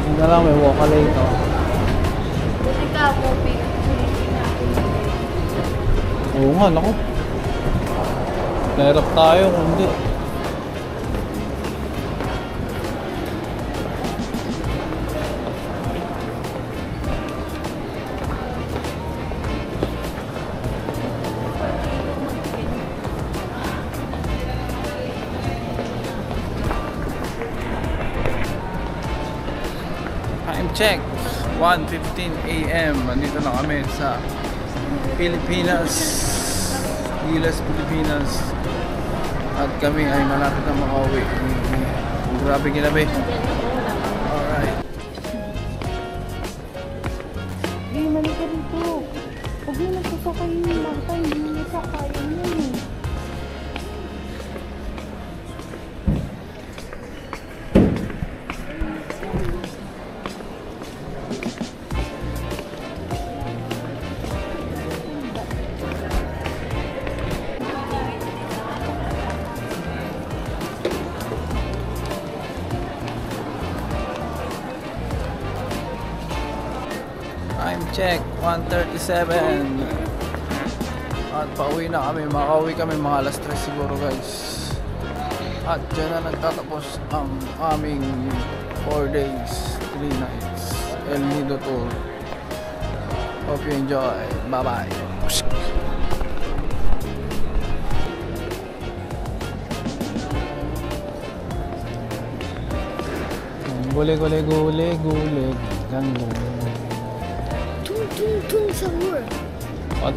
Hindi na lang, may Wokalate. Buti ka po, Oo nga, naku. Nahirap tayo kung hindi. Time check, 1:15 AM. Nandito na kami sa Pilipinas, Gilas, Pilipinas. At kami ay malapit na makauwi. Grabe ginabi. Alright. Hey, mali ka dito. Huwag mo nagsasakay yung mata, hindi mo nasakayan yun eh. Time check, 1:37. At pauwi na kami. Makauwi kami mga alas 3 siguro guys. At dyan na nagtatapos ang aming 4 days, 3 nights El Nido Tour. Hope you enjoy. Bye bye. Gulig, gulig, gulig, gulig. Gandong. Tung sahur. What?